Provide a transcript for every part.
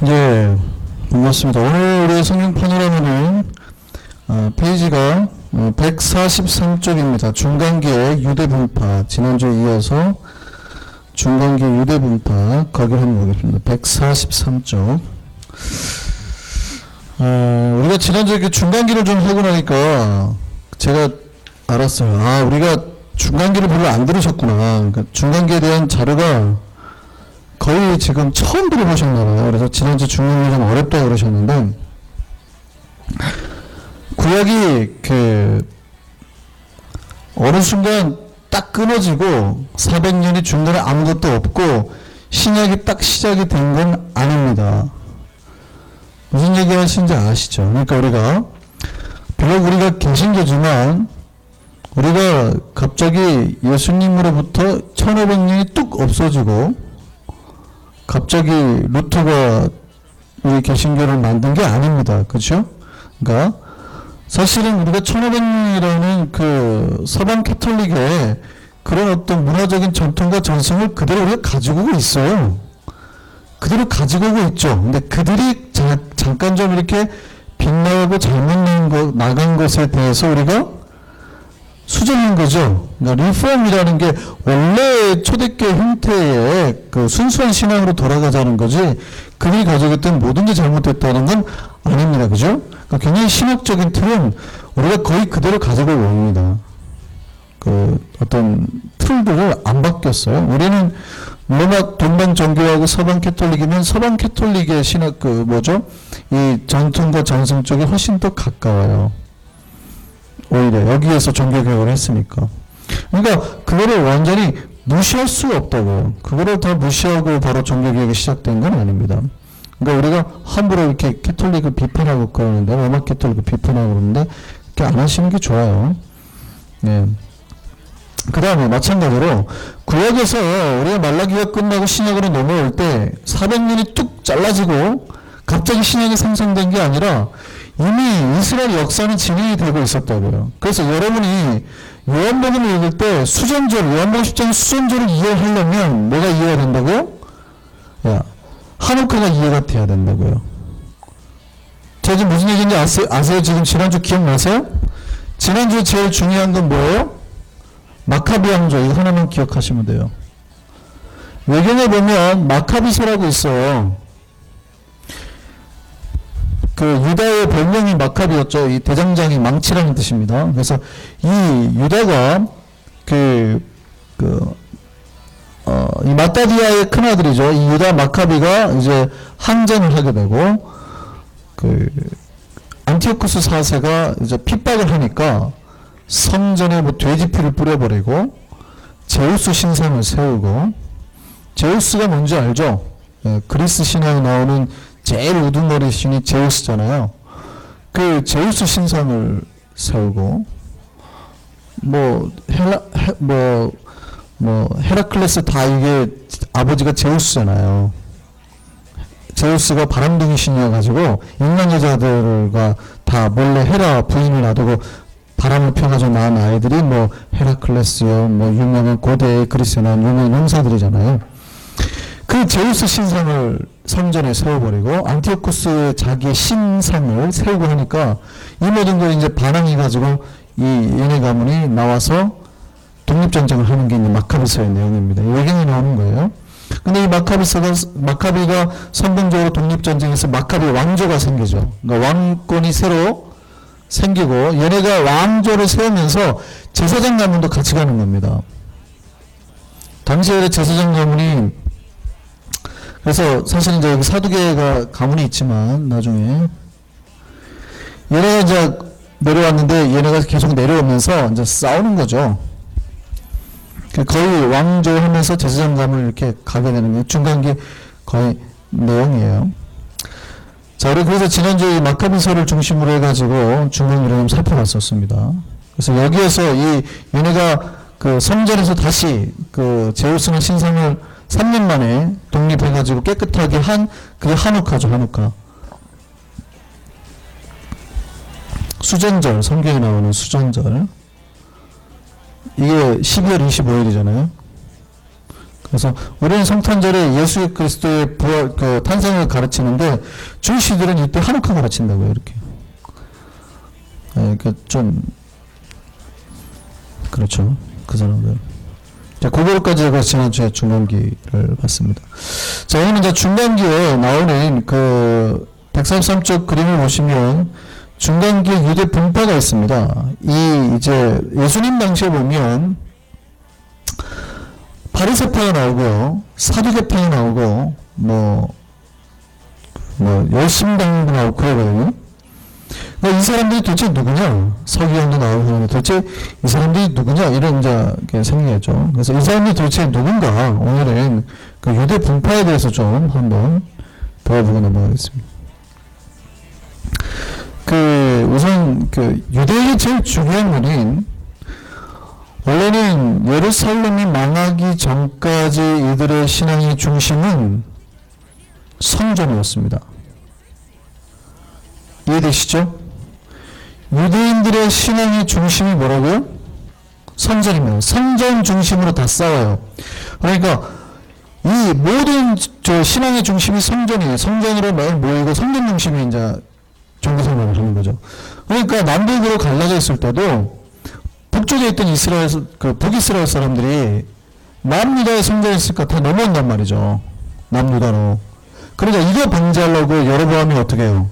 네, 반갑습니다. 오늘 우리 성경 파노라마는 페이지가 143쪽입니다. 중간기의 유대분파, 지난주에 이어서 중간기의 유대분파 거기를 한번 보겠습니다. 143쪽. 우리가 지난주에 이렇게 중간기를 좀 하고 나니까 제가 알았어요. 우리가 중간기를 별로 안 들으셨구나. 그러니까 중간기에 대한 자료가 거의 지금 처음 들어보셨나봐요. 그래서 지난주 중간기 좀 어렵다고 그러셨는데, 구약이 어느 순간 딱 끊어지고 400년이 중간에 아무것도 없고 신약이 딱 시작이 된 건 아닙니다. 무슨 얘기 하시는지 아시죠? 그러니까 우리가 개신교지만 우리가 갑자기 예수님으로부터 1500년이 뚝 없어지고 갑자기 루터가 우리 개신교를 만든 게 아닙니다. 그렇죠? 그러니까 사실은 우리가 1500년이라는 그 서방 캐톨릭의 그런 어떤 문화적인 전통과 전승을 그대로 우리가 가지고 있어요. 그대로 가지고 오고 있죠. 근데 그들이 잠깐 좀 이렇게 빗나가고 잘못 나간 것에 대해서 우리가 수정한 거죠. 그러니까 리폼이라는 게 원래 초대교회 형태의 그 순수한 신앙으로 돌아가자는 거지, 그들이 가지고 있던 모든 게 잘못됐다는 건 아닙니다. 그죠? 그러니까 굉장히 신학적인 틀은 우리가 거의 그대로 가지고 옵니다. 그 어떤 틀들을 안 바뀌었어요. 우리는 로마 동방 정교하고 서방 캐톨릭이면 서방 캐톨릭의 신학 이 전통과 전승 쪽이 훨씬 더 가까워요. 오히려 여기에서 종교개혁을 했으니까. 그러니까 그거를 완전히 무시할 수가 없다고. 그거를 다 무시하고 바로 종교개혁이 시작된 건 아닙니다. 그러니까 우리가 함부로 이렇게 캐톨릭을 비판하고 그러는데, 로마 캐톨릭을 비판하고 그러는데 그렇게 안 하시는 게 좋아요. 네. 그 다음에 마찬가지로 구약에서 우리가 말라기가 끝나고 신약으로 넘어올 때 400년이 뚝 잘라지고 갑자기 신약이 상승된 게 아니라 이미 이스라엘 역사는 진행이 되고 있었다고요. 그래서 여러분이 요한복음을 읽을 때 요한복음 10장 수전절을 이해하려면 뭐가 이해가 된다고요? 하누카가 이해가 돼야 된다고요. 제가 지금 무슨 얘기인지 아세요? 지금 지난주 기억나세요? 지난주에 제일 중요한 건 뭐예요? 마카비 왕조, 이거 하나만 기억하시면 돼요. 외경에 보면 마카비서라고 있어요. 그 유다의 별명이 마카비였죠. 이 대장장이 망치라는 뜻입니다. 그래서 이 유다가 이 마따디아의 큰아들이죠. 이 유다 마카비가 이제 항전을 하게 되고, 안티오쿠스 4세가 이제 핍박을 하니까 성전에 돼지피를 뿌려버리고 제우스 신상을 세우고, 제우스가 뭔지 알죠? 그리스 신화에 나오는 제일 우두머리 신이 제우스잖아요. 그 제우스 신상을 세우고, 헤라클레스 다 이게 아버지가 제우스잖아요. 제우스가 바람둥이 신이어가지고 인간 여자들과 다 몰래 헤라 부인을 놔두고 바람을 펴가지고 낳은 아이들이 헤라클레스요, 유명한 고대 그리스에 나온 유명한 형사들이잖아요. 그 제우스 신상을 성전에 세워버리고 안티오쿠스의 자기의 신상을 세우고 하니까 이 모든 걸 이제 반항해가지고 이 얘네 가문이 나와서 독립전쟁을 하는 게 이제 마카비서의 내용입니다. 외경에 나오는 거예요. 근데 이 마카비가 성공적으로 독립전쟁에서 마카비 왕조가 생기죠. 그러니까 왕권이 새로 생기고, 얘네가 왕조를 세우면서 제사장 가문도 같이 가는 겁니다. 당시에 제사장 가문이, 그래서 사실 이제 여기 사두개가 가문이 있지만 나중에 얘네가 이제 내려왔는데 얘네가 계속 내려오면서 이제 싸우는 거죠. 거의 왕조 하면서 제사장 가문을 이렇게 가게 되는 게 중간기 거의 내용이에요. 자, 우리 그래서 지난주에 이 마카비서를 중심으로 해가지고 중간기를 좀 살펴봤었습니다. 그래서 여기에서 얘네가 성전에서 다시 제우스나 신상을 3년 만에 독립해가지고 깨끗하게 그게 하누카죠, 하누카. 수전절, 성경에 나오는 수전절. 이게 12월 25일이잖아요. 그래서 우리는 성탄절에 예수 그리스도의 부활, 그 탄생을 가르치는데 주시들은 이때 하누카 가르친다고요, 이렇게. 그러니까 좀 그렇죠, 그 사람들. 자, 그거까지 제가 지난주에 중간기를 봤습니다. 자, 오늘 이제 중간기에 나오는 그 133쪽 그림을 보시면 중간기에 유대 분파가 있습니다. 이 이제 예수님 당시에 보면 바리새파가 나오고요, 사두개파가 나오고 뭐 열심당도 나오고 그러거든요. 그러니까 이 사람들이 도대체 누구냐? 서기관도 나오고 그러는데 도대체 이 사람들이 누구냐? 이런 이제 생각이죠. 그래서 이 사람들이 도대체 누군가? 오늘은 그 유대 분파에 대해서 좀 한번 배워보고 넘어가겠습니다. 우선 유대인의 제일 중요한 것은 원래는 예루살렘이 망하기 전까지 이들의 신앙의 중심은 성전이었습니다. 이해되시죠? 유대인들의 신앙의 중심이 뭐라고요? 성전이면 성전 중심으로 다 싸워요. 그러니까 이 모든 신앙의 중심이 성전이에요. 성전으로 매일 모이고 성전 중심이 이제 종교생활을 하는 거죠. 그러니까 남북으로 갈라져 있을 때도 북쪽에 있던 북이스라엘 사람들이 남유다의 성전이 있으니까 다 넘어온단 말이죠. 남유다로. 그러니까 이거 방지하려고 여로보암이 어떻게 해요?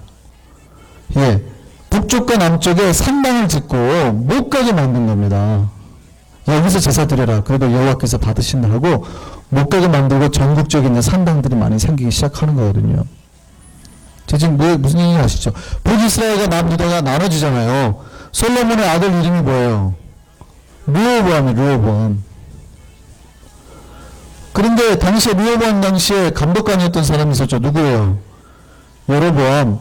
예, 북쪽과 남쪽에 산당을 짓고 못 가게 만든 겁니다. 여기서 제사 드려라. 그래도 여호와께서 받으신다 하고 못 가게 만들고 전국적인 산당들이 많이 생기기 시작하는 거거든요. 지금 무슨 얘기 아시죠? 북이스라엘과 남유다가 나눠지잖아요. 솔로몬의 아들 이름이 뭐예요? 르호보암. 그런데 당시에 르호보암 당시에 감독관이었던 사람이 있었죠. 누구예요? 여로보암.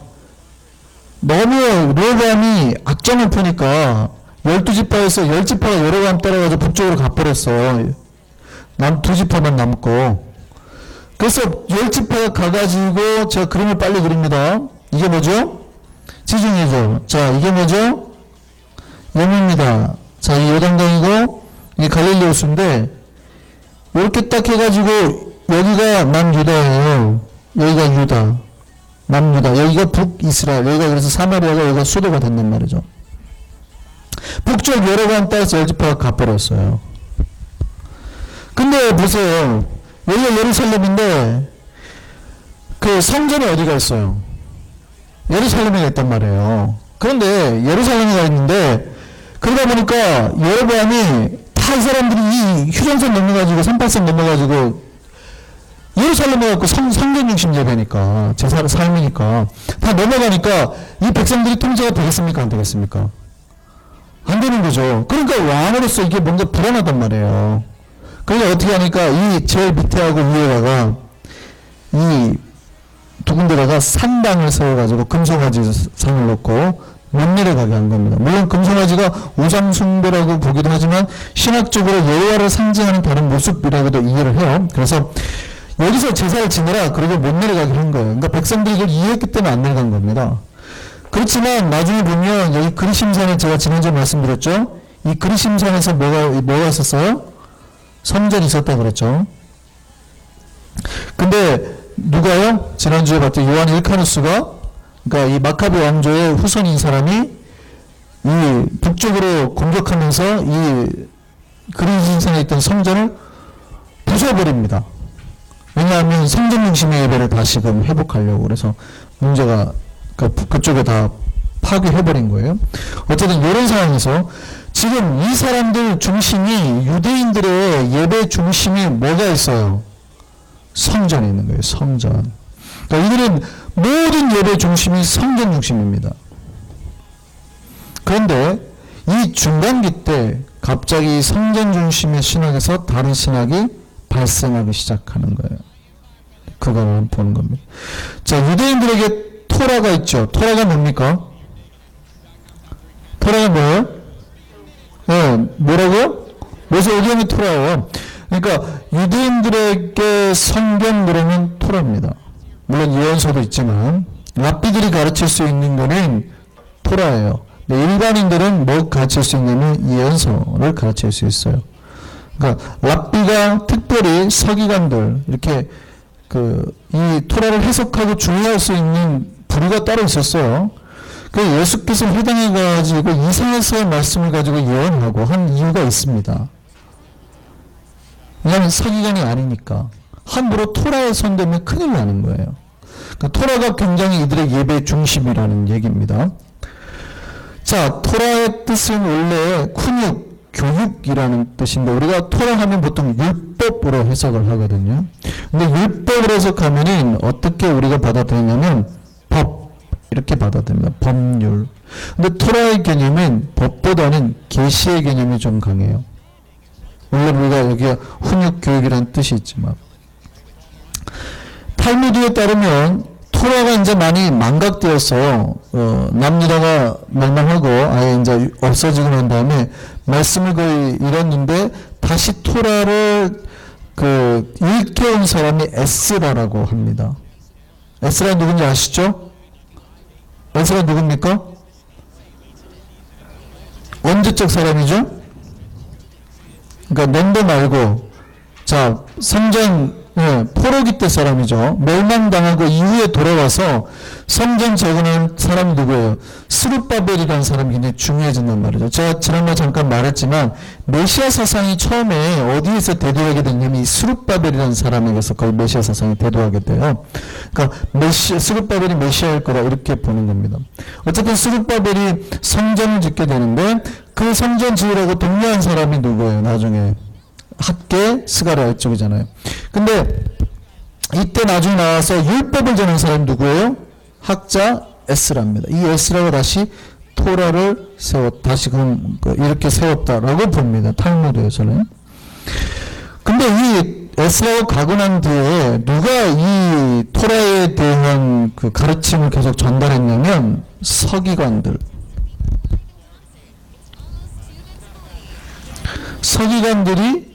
너무 르호보암이 악정을 펴니까 12지파에서 10지파가 여로보암 따라가서 북쪽으로 가버렸어. 2지파만 남고. 그래서 10지파가 가가지고 제가 그림을 빨리 그립니다. 이게 뭐죠? 지중해죠. 자, 이게 뭐죠? 염입니다. 자, 이 요단강이고 이 갈릴리 호수인데 이렇게 딱 해가지고 여기가 남유다예요. 여기가 유다. 남유다. 여기가 북이스라엘. 여기가 그래서 사마리아가 여기가 수도가 된단 말이죠. 북쪽 여로보암 따라서 10지파가 가버렸어요. 근데 보세요. 여기가 예루살렘인데 그 성전이 어디가 있어요? 예루살렘에 있단 말이에요. 그런데 예루살렘에 있는데 그러다 보니까 여로보암이 다 이 사람들이 이 휴전선 넘어가지고 38선 넘어가지고 예루살렘에 갖고 성전 중심 예배니까 제사 삶이니까 다 넘어가니까 이 백성들이 통제가 되겠습니까? 안 되겠습니까? 안 되는 거죠. 그러니까 왕으로서 이게 뭔가 불안하단 말이에요. 그러니까 어떻게 하니까 이 제일 밑에하고 위에다가 이 두 군데다가 산당을 세워가지고 금송아지 상을 놓고 못 내려가게 한 겁니다. 물론 금송아지가 우상숭배라고 보기도 하지만 신학적으로 여호와를 상징하는 다른 모습이라고도 이해를 해요. 그래서 여기서 제사를 지내라 그리고 못 내려가게 한 거예요. 그러니까 백성들이 이걸 이해했기 때문에 안 내려간 겁니다. 그렇지만 나중에 보면 여기 그리심산에 제가 지난주에 말씀드렸죠. 이 그리심산에서 뭐가 있었어요? 성전이 있었다 그랬죠. 근데 누가요? 지난주에 봤던 요한 일카누스가 그러니까 이 마카베 왕조의 후손인 사람이 이 북쪽으로 공격하면서 이 그리심산에 있던 성전을 부숴버립니다. 왜냐하면 성전 중심의 예배를 다시금 회복하려고 그래서 문제가 그쪽에 다 파괴해버린 거예요. 어쨌든 이런 상황에서 지금 이 사람들 중심이 유대인들의 예배 중심이 뭐가 있어요? 성전이 있는 거예요. 성전. 그러니까 이들은 모든 예배 중심이 성전 중심입니다. 그런데 이 중간기 때 갑자기 성전 중심의 신학에서 다른 신학이 발생하기 시작하는 거예요. 그거를 보는 겁니다. 자, 유대인들에게 토라가 있죠. 토라가 뭡니까? 토라가 뭐예요? 뭐라고요? 모세오경이 토라예요. 그러니까 유대인들에게 성경 그러면 토라입니다. 물론 예언서도 있지만 랍비들이 가르칠 수 있는 거는 토라예요. 일반인들은 뭐 가르칠 수 있냐면 예언서를 가르칠 수 있어요. 그러니까 랍비가 특별히 서기관들 이렇게 이 토라를 해석하고 중요할 수 있는 부류가 따로 있었어요. 그 예수께서 회당에 가지고 이사야서의 말씀을 가지고 예언하고 한 이유가 있습니다. 왜냐하면 서기관이 아니니까 함부로 토라에 손대면 큰일 나는 거예요. 그러니까 토라가 굉장히 이들의 예배 중심이라는 얘기입니다. 자, 토라의 뜻은 원래 훈육, 교육이라는 뜻인데 우리가 토라 하면 보통 율법으로 해석을 하거든요. 근데 율법으로 해석하면은 어떻게 우리가 받아들이냐면 법 이렇게 받아들입니다. 법률. 근데 토라의 개념은 법보다는 계시의 개념이 좀 강해요. 물론 우리가 여기에 훈육, 교육이라는 뜻이 있지만 탈무드에 따르면 토라가 이제 많이 망각되어서 남유다가 멸망하고 아예 이제 없어지고 난 다음에 말씀을 거의 잃었는데 다시 토라를 일깨운 사람이 에스라라고 합니다. 에스라 누군지 아시죠? 에스라 누굽니까? 언제적 사람이죠? 그러니까 년도 말고 자 성전 포로기 때 사람이죠. 멸망당하고 이후에 돌아와서 성전 재건한 사람이 누구예요? 스룹바벨이라는 사람이 굉장히 중요해진단 말이죠. 제가 지난번에 잠깐 말했지만 메시아 사상이 처음에 어디에서 대두하게 됐냐면 이 스룹바벨이라는 사람에게서 거의 메시아 사상이 대두하게 돼요. 그러니까 스룹바벨이 메시아일 거라 이렇게 보는 겁니다. 어쨌든 스룹바벨이 성전을 짓게 되는데 그 성전 지으라고 독려한 사람이 누구예요? 나중에 학계 스가랴 이쪽이잖아요. 근데 이때 나중에 나와서 율법을 전한 사람이 누구예요? 학자 에스라입니다. 이 에스라가 다시 토라를 다시 이렇게 세웠다라고 봅니다. 탈무드에서는. 근데 이 에스라가 가고 난 뒤에 누가 이 토라에 대한 가르침을 계속 전달했냐면 서기관들. 서기관들이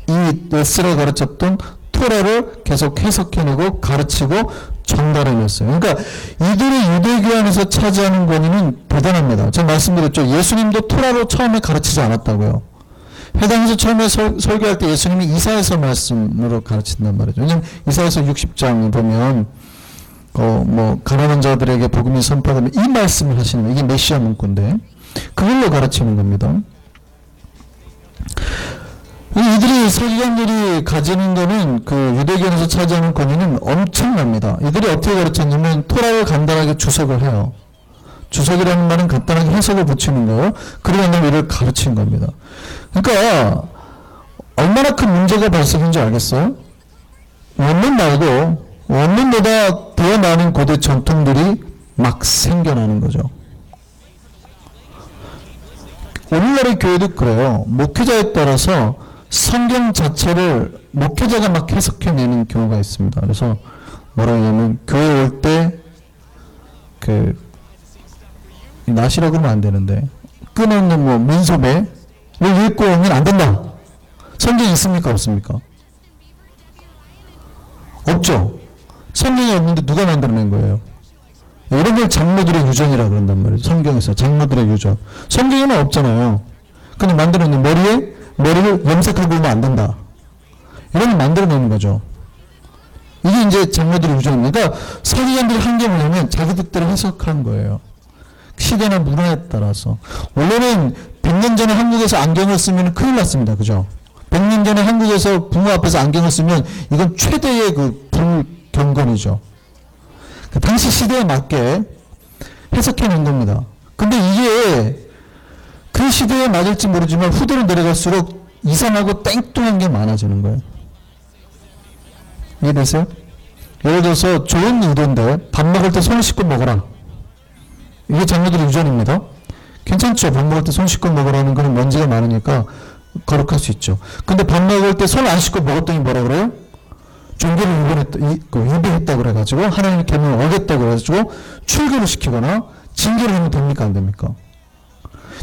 이 에스라가 가르쳤던 토라를 계속 해석해내고 가르치고 전달해냈어요. 그러니까 이들이 유대교 안에서 차지하는 권위는 대단합니다. 제가 말씀드렸죠. 예수님도 토라로 처음에 가르치지 않았다고요. 회당에서 처음에 설교할 때 예수님이 이사야서 말씀으로 가르친단 말이죠. 왜냐하면 이사야서 60장 보면 가난한 자들에게 복음이 선포되면 이 말씀을 하시는 거예요. 이게 메시아 문구인데 그걸로 가르치는 겁니다. 이들이 서기관들이 가지는 거는 유대교에서 차지하는 권위는 엄청납니다. 이들이 어떻게 가르쳤냐면 토라를 간단하게 주석을 해요. 주석이라는 말은 간단하게 해석을 붙이는 거예요. 그리고 이를 가르친 겁니다. 그러니까 얼마나 큰 문제가 발생인지 알겠어요? 원문 말고 원문보다 더 많은 고대 전통들이 막 생겨나는 거죠. 오늘날의 교회도 그래요. 목회자에 따라서 성경 자체를 목회자가 막 해석해내는 경우가 있습니다. 그래서 뭐라고 하냐면 교회 올 때 낫이라고 그러면 안 되는데 끊어놓는 민소매를 읽고 오면 안 된다. 성경이 있습니까? 없습니까? 없죠. 성경이 없는데 누가 만들어낸 거예요? 이런 걸 장로들의 유전이라고 그런단 말이에요. 성경에서 장로들의 유전. 성경에는 없잖아요. 근데 만들어낸 머리를 염색하고 오면 안 된다. 이런 걸 만들어내는 거죠. 이게 이제 장로들의 유전입니다. 그러니까 서기관들이 한 게 뭐냐면 자기 뜻대로 해석한 거예요. 시대나 문화에 따라서. 원래는 100년 전에 한국에서 안경을 쓰면 큰일 났습니다. 그죠? 100년 전에 한국에서 부모 앞에서 안경을 쓰면 이건 최대의 불경건이죠. 당시 시대에 맞게 해석해낸 겁니다. 근데 이게 그 시대에 맞을지 모르지만 후대로 내려갈수록 이상하고 땡뚱한 게 많아지는 거예요. 이해되세요? 예를 들어서 좋은 의도인데 밥 먹을 때 손 씻고 먹어라. 이게 장로들의 유전입니다. 괜찮죠? 밥 먹을 때 손 씻고 먹으라는 거는 먼지가 많으니까 거룩할 수 있죠. 근데 밥 먹을 때 손 안 씻고 먹었더니 뭐라 그래요? 종교를 위배했다고 그래가지고 하나님의 계명을 어겼다고 그래가지고 출교를 시키거나 징계를 하면 됩니까? 안 됩니까?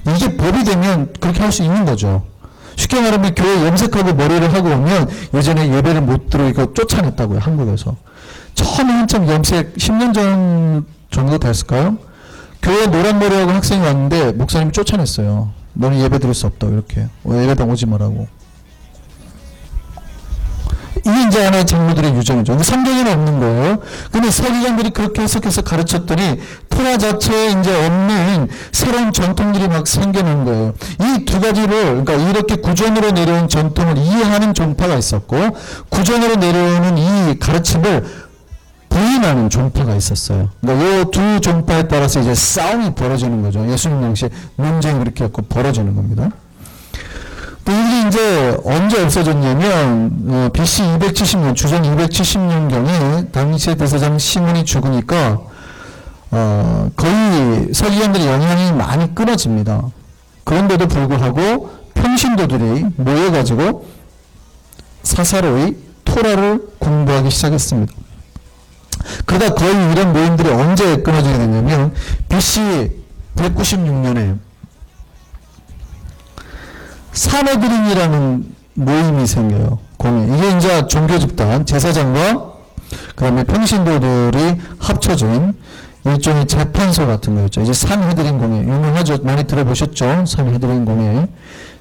이게 법이 되면 그렇게 할 수 있는 거죠. 쉽게 말하면 교회 염색하고 머리를 하고 오면 예전에 예배를 못 들어오고 쫓아냈다고요. 한국에서. 처음에 한참 염색 10년 전 정도 됐을까요? 교회 노란 머리하고 학생이 왔는데 목사님이 쫓아냈어요. 너는 예배 드릴 수 없다고 이렇게. 예배당 오지 말라고. 이게 이제 하나의 장로들의 유정이죠. 성경에는 없는 거예요. 근데 서기관들이 그렇게 해석해서 가르쳤더니 토라 자체에 이제 없는 새로운 전통들이 막 생겨난 거예요. 이 두 가지를, 그러니까 이렇게 구전으로 내려온 전통을 이해하는 종파가 있었고, 구전으로 내려오는 이 가르침을 부인하는 종파가 있었어요. 그러니까 이 두 종파에 따라서 이제 싸움이 벌어지는 거죠. 예수님 당시에 논쟁이 그렇게 갖고 벌어지는 겁니다. 이게 이제 언제 없어졌냐면 BC 270년, 주전 270년경에 당시의 대제사장 시몬이 죽으니까 거의 서기관들의 영향이 많이 끊어집니다. 그런데도 불구하고 평신도들이 모여가지고 사사로이 토라를 공부하기 시작했습니다. 그러다 거의 이런 모임들이 언제 끊어지게 되냐면 BC 196년에 사내들인이라는 모임이 생겨요. 공회. 이게 이제 종교 집단, 제사장과 그 다음에 평신도들이 합쳐진 일종의 재판소 같은 거였죠. 이제 산헤드린 공회. 유명하죠. 많이 들어보셨죠? 산헤드린 공회.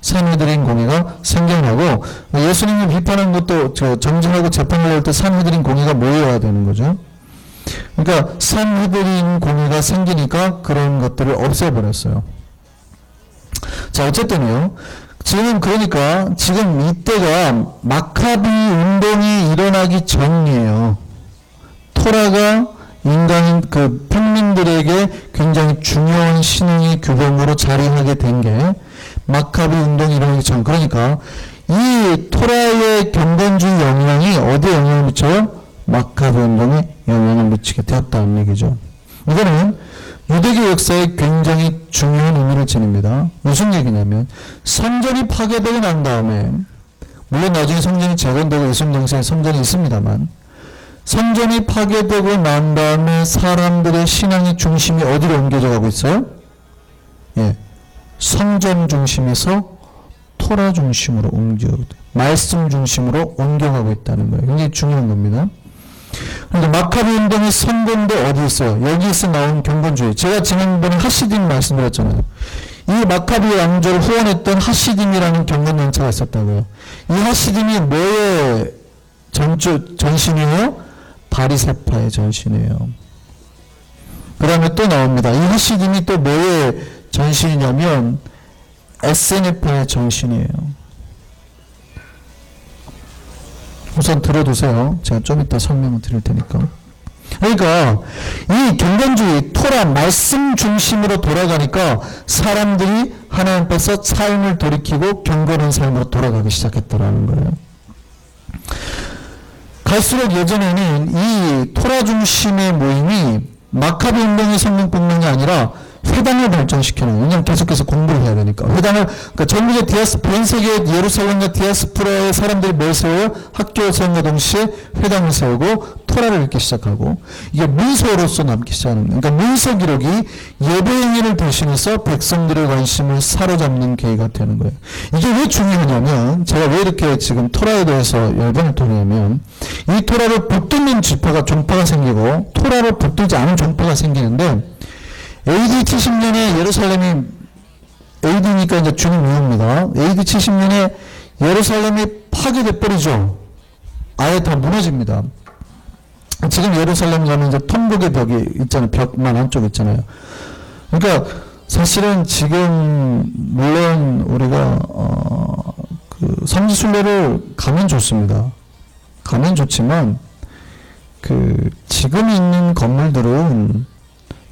산헤드린 공회가 생겨나고 예수님을 비판한 것도 정죄하고 재판을 할 때 산헤드린 공회가 모여야 되는 거죠. 그러니까 산헤드린 공회가 생기니까 그런 것들을 없애버렸어요. 자, 어쨌든요. 지금 그러니까 지금 이때가 마카비 운동이 일어나기 전이에요. 토라가 인간인 그 평민들에게 굉장히 중요한 신앙의 규범으로 자리하게 된 게 마카비 운동이 일어나기 전. 그러니까 이 토라의 경건주의 영향이 어디에 영향을 미쳐요? 마카비 운동에 영향을 미치게 되었다는 얘기죠. 이거는 유대교 역사에 굉장히 중요한 의미를 지닙니다. 무슨 얘기냐면 성전이 파괴되고 난 다음에 물론 나중에 성전이 재건되고 예수님 당시에 성전이 있습니다만 성전이 파괴되고 난 다음에 사람들의 신앙의 중심이 어디로 옮겨져 가고 있어요? 예, 성전 중심에서 토라 중심으로 말씀 중심으로 옮겨가고 있다는 거예요. 굉장히 중요한 겁니다. 그런데 마카비 운동의 선본도 어디 있어요? 여기서 나온 경건주의. 제가 지난번에 하시딤 말씀드렸잖아요. 이 마카비 왕조를 후원했던 하시딤이라는 경건단체가 있었다고요. 이 하시딤이 뭐의 전신이에요? 바리새파의 전신이에요. 그 다음에 또 나옵니다. 이 하시딤이 또 뭐의 전신이냐면 에세네파의 전신이에요. 우선 들어두세요. 제가 좀 이따 설명을 드릴 테니까. 그러니까 이 경건주의 토라 말씀 중심으로 돌아가니까 사람들이 하나님 앞에서 삶을 돌이키고 경건한 삶으로 돌아가기 시작했더라는 거예요. 갈수록 예전에는 이 토라 중심의 모임이 마카비 운동의 성공뿐만이 아니라 회당을 발전시키는, 왜냐하면 계속해서 공부를 해야 되니까. 회당을, 그러니까 전국의 전 세계 예루살렘과 디아스포라의 사람들이 뭘 세워요? 학교 세움과 동시에 회당을 세우고 토라를 읽기 시작하고, 이게 문서로서 남기 시작하는, 그러니까 문서 기록이 예배 행위를 대신해서 백성들의 관심을 사로잡는 계기가 되는 거예요. 이게 왜 중요하냐면, 제가 왜 이렇게 지금 토라에 대해서 열변을 토냐면, 이 토라를 붙드는 지파가, 종파가 생기고, 토라를 붙들지 않은 종파가 생기는데, AD 70년에 예루살렘이, AD니까 이제 주님 이후입니다. AD 70년에 예루살렘이 파괴돼 버리죠. 아예 다 무너집니다. 지금 예루살렘 가면 이제 통곡의 벽이 있잖아요. 벽만 한쪽 있잖아요. 그러니까 사실은 지금 물론 우리가 그 성지순례를 가면 좋습니다. 가면 좋지만 그 지금 있는 건물들은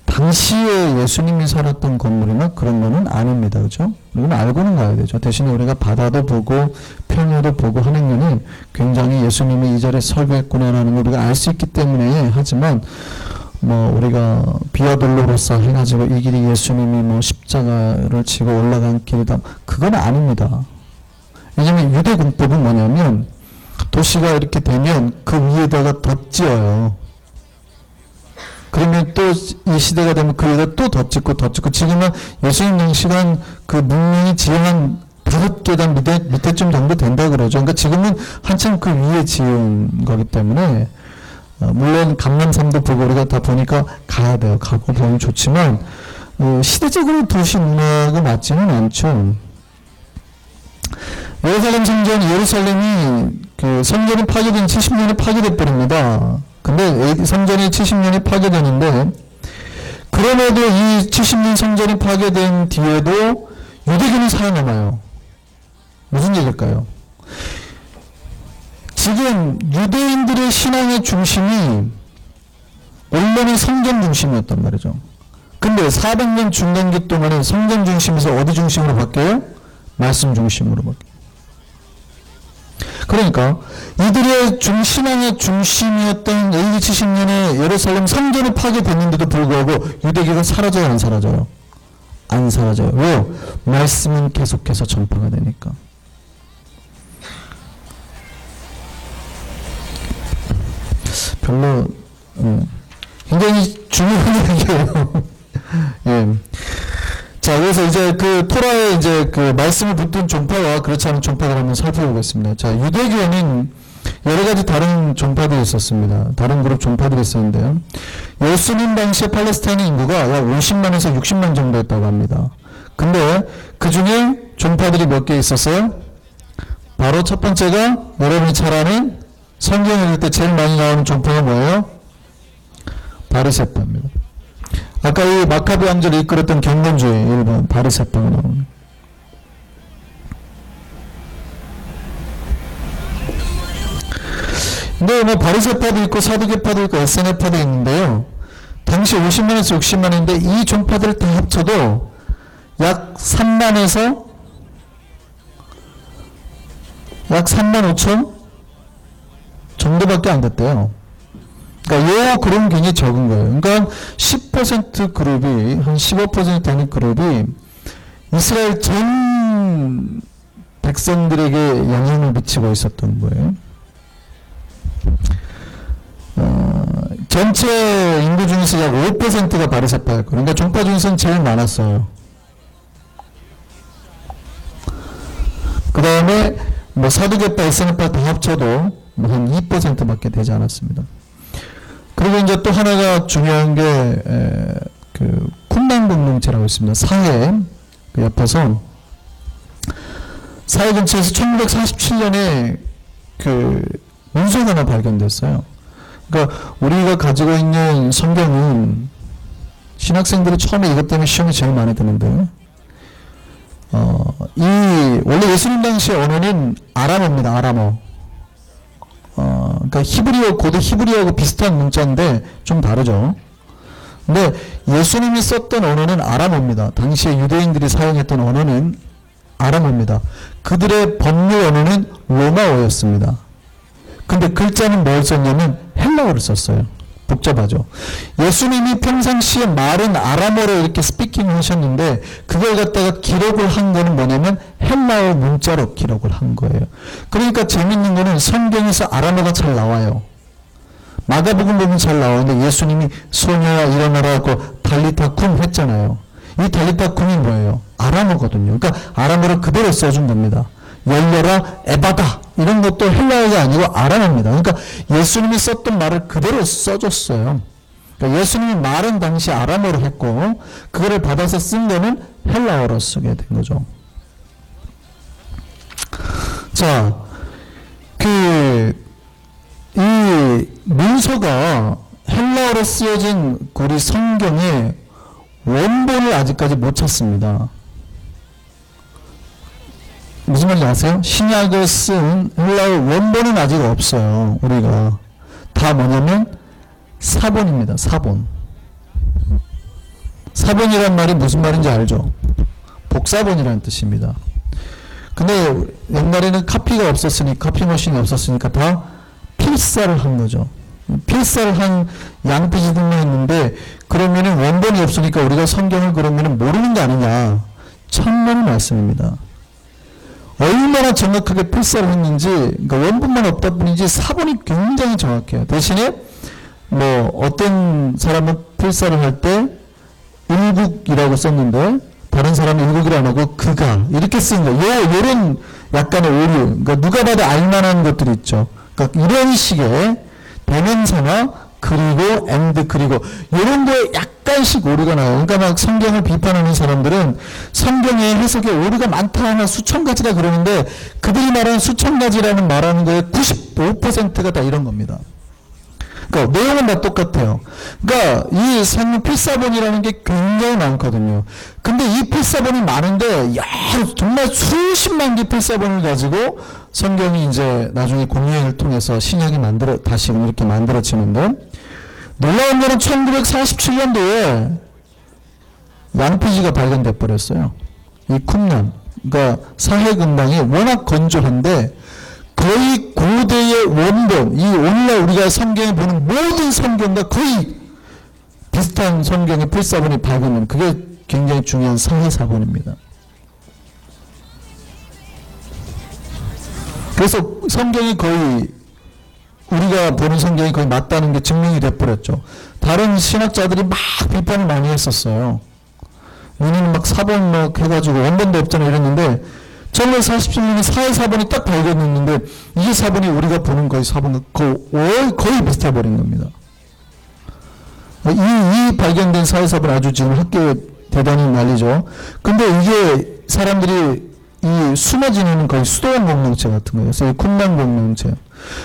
당시에 예수님이 살았던 건물이나 그런 거는 아닙니다. 그죠? 우리는 알고는 가야 되죠. 대신에 우리가 바다도 보고 평야도 보고 하는 거는 굉장히 예수님이 이 자리에 설교했구나라는 걸 우리가 알 수 있기 때문에 하지만 뭐 우리가 비아돌로로사 해가지고 이 길이 예수님이 뭐 십자가를 지고 올라간 길이다. 그건 아닙니다. 왜냐면 유대 군법은 뭐냐면 도시가 이렇게 되면 그 위에다가 덧지어요. 그러면 또 이 시대가 되면 그 위에다 또 덧짓고 지금은 예수님 당시간 그 문명이 지은 5계단 밑에쯤 정도 된다 그러죠. 그러니까 지금은 한참 그 위에 지은 거기 때문에 물론 강남삼도 보고 우리가 다 보니까 가야 돼요. 가고 보면 좋지만 시대적으로 도시 문화가 맞지는 않죠. 예루살렘 성전, 예루살렘이 그 성전이 파괴된 70년이 파괴돼 버립니다. 근데 성전이 70년이 파괴되는데 그럼에도 이 70년 성전이 파괴된 뒤에도 유대교는 살아남아요. 무슨 얘기일까요? 지금 유대인들의 신앙의 중심이 원래는 성전 중심이었단 말이죠. 근데 400년 중간기 동안에 성전 중심에서 어디 중심으로 바뀌어요? 말씀 중심으로 바뀌어요. 그러니까 이들의 신앙의 중심이었던 AD 70년에 예루살렘 성전이 파괴됐는데도 불구하고 유대교가 사라져요, 안 사라져요? 안 사라져요. 왜요? 말씀은 계속해서 전파가 되니까. 별로 굉장히 중요한 얘기예요. 예. 자, 그래서 이제 그 토라에 이제 그 말씀을 붙든 종파와 그렇지 않은 종파를 한번 살펴보겠습니다. 자, 유대교는 여러 가지 다른 종파들이 있었습니다. 다른 그룹 종파들이 있었는데요. 예수님 당시에 팔레스타인 인구가 약 50만에서 60만 정도였다고 합니다. 근데 그 중에 종파들이 몇 개 있었어요? 바로 첫 번째가 여러분이 잘 아는 성경 읽을 때 제일 많이 나오는 종파가 뭐예요? 바리새파입니다. 아까 이 마카비 왕조를 이끌었던 경건주의 1번 바리새파가 나옵니다. 근데 뭐 바리새파도 있고 사두개파도 있고 에세네파도 있는데요. 당시 50만에서 60만인데 이 종파들을 다 합쳐도 약 3만에서 약 3만 5천 정도밖에 안 됐대요. 그러니까 요 그룹은 굉장히 적은 거예요. 그러니까 10% 그룹이 한 15% 되는 그룹이 이스라엘 전 백성들에게 영향을 미치고 있었던 거예요. 전체 인구 중에서 약 5%가 바리새파였고, 그러니까 종파 중에서는 제일 많았어요. 그 다음에 뭐 사두개파, 에세네파 다 합쳐도 한 2%밖에 되지 않았습니다. 그리고 이제 또 하나가 중요한 게 그 쿰만 공동체라고 있습니다. 사해 그 옆에서 사해 근처에서 1947년에 그 문서가 하나 발견됐어요. 그러니까 우리가 가지고 있는 성경은 신학생들이 처음에 이것 때문에 시험이 제일 많이 드는데 원래 예수님 당시 언어는 아람어입니다. 아람어. 그러니까 히브리어, 고대 히브리어하고 비슷한 문자인데 좀 다르죠. 근데 예수님이 썼던 언어는 아람어입니다. 당시에 유대인들이 사용했던 언어는 아람어입니다. 그들의 법률 언어는 로마어였습니다. 근데 글자는 뭘 썼냐면 헬라어를 썼어요. 복잡하죠. 예수님이 평상시에 말은 아람어로 이렇게 스피킹 하셨는데 그걸 갖다가 기록을 한 거는 뭐냐면 헬라어 문자로 기록을 한 거예요. 그러니까 재밌는 거는 성경에서 아람어가 잘 나와요. 마가복음 보면 잘 나오는데 예수님이 소녀야 일어나라 하고 달리타 쿰 했잖아요. 이 달리타 쿰이 뭐예요? 아람어거든요. 그러니까 아람어를 그대로 써준 겁니다. 열려라 에바다 이런 것도 헬라어가 아니고 아람어입니다. 그러니까 예수님이 썼던 말을 그대로 써줬어요. 그러니까 예수님이 말은 당시 아람어로 했고 그거를 받아서 쓴 거는 헬라어로 쓰게 된 거죠. 자, 이 문서가 헬라어로 쓰여진 우리 성경의 원본을 아직까지 못 찾습니다. 무슨 말인지 아세요? 신약을 쓴 헬라어 원본은 아직 없어요. 우리가 다 뭐냐면 사본입니다. 사본. 사본이란 말이 무슨 말인지 알죠? 복사본이라는 뜻입니다. 근데 옛날에는 카피가 없었으니 카피 머신이 없었으니까 다 필사를 한 거죠. 필사를 한 양피지 등만 했는데 그러면은 원본이 없으니까 우리가 성경을 그러면은 모르는 거 아니냐? 천만의 말씀입니다. 얼마나 정확하게 필사를 했는지, 그러니까 원본만 없다 뿐이지 사본이 굉장히 정확해요. 대신에 뭐 어떤 사람은 필사를 할 때 일국이라고 썼는데 다른 사람은 일국이라 안 하고 그가 이렇게 쓴 거예요. 요런 약간의 오류, 그러니까 누가 봐도 알만한 것들이 있죠. 그러니까 이런 식의 대명사나 그리고 and 그리고 이런 거에 약간씩 오류가 나와요. 그러니까 막 성경을 비판하는 사람들은 성경의 해석에 오류가 많다 하나 수천 가지라 그러는데 그들이 말하는 수천 가지라는 말하는 거에 95%가 다 이런 겁니다. 그러니까 내용은 다 똑같아요. 그러니까 이 성경 필사본이라는 게 굉장히 많거든요. 근데 이 필사본이 많은데 정말 수십만 개 필사본을 가지고 성경이 이제 나중에 공유행을 통해서 신약이 다시 이렇게 만들어지는데 놀라운 거는 1947년도에 양피지가 발견돼 버렸어요. 이 쿰란, 그러니까 사해근방이 워낙 건조한데 거의 고대의 원본, 이 오늘날 우리가 성경에 보는 모든 성경과 거의 비슷한 성경의 필사본이 발견된 그게 굉장히 중요한 사해사본입니다. 그래서 성경이 거의 우리가 보는 성경이 거의 맞다는 게 증명이 돼버렸죠. 다른 신학자들이 막 비판을 많이 했었어요. 우리는 막 사본 막 해가지고 원본도 없잖아 이랬는데 1947년에 사해사본이 딱 발견했는데 이 사본이 우리가 보는 거의 사본과 거의 비슷해 버린 겁니다. 이 발견된 사해사본 아주 지금 학계에 대단히 난리죠. 근데 이게 사람들이 이 숨어 지내는 거의 수도원 공동체 같은 거예요. 그래서 이 쿰란 공동체.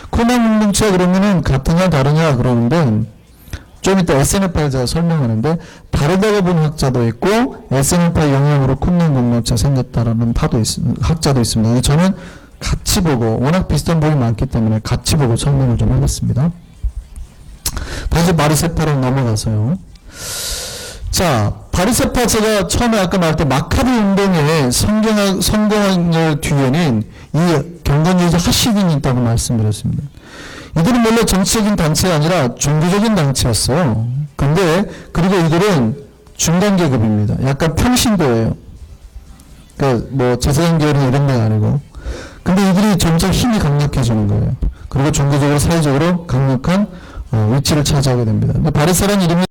쿰란 공동체 그러면은 같으냐 다르냐 그러는데 좀 이따 SNF파에 제가 설명하는데 다르다고 보는 학자도 있고 SNF파의 영향으로 쿰란 공동체가 생겼다라는 학자도 있습니다. 저는 같이 보고 워낙 비슷한 부분이 많기 때문에 같이 보고 설명을 좀 하겠습니다. 다시 바리새파로 넘어가서요. 자, 바리새파 제가 처음에 아까 말할 때 마카비 운동의 성공의 뒤에는 이 경건주의자 하시딘이 있다고 말씀드렸습니다. 이들은 원래 정치적인 단체가 아니라 종교적인 단체였어요. 그리고 이들은 중간 계급입니다. 약간 평신도예요. 그러니까 뭐 제사장 계열은 이런 데가 아니고. 근데 이들이 점점 힘이 강력해지는 거예요. 그리고 종교적으로 사회적으로 강력한 위치를 차지하게 됩니다. 근데 바리새라는 이름이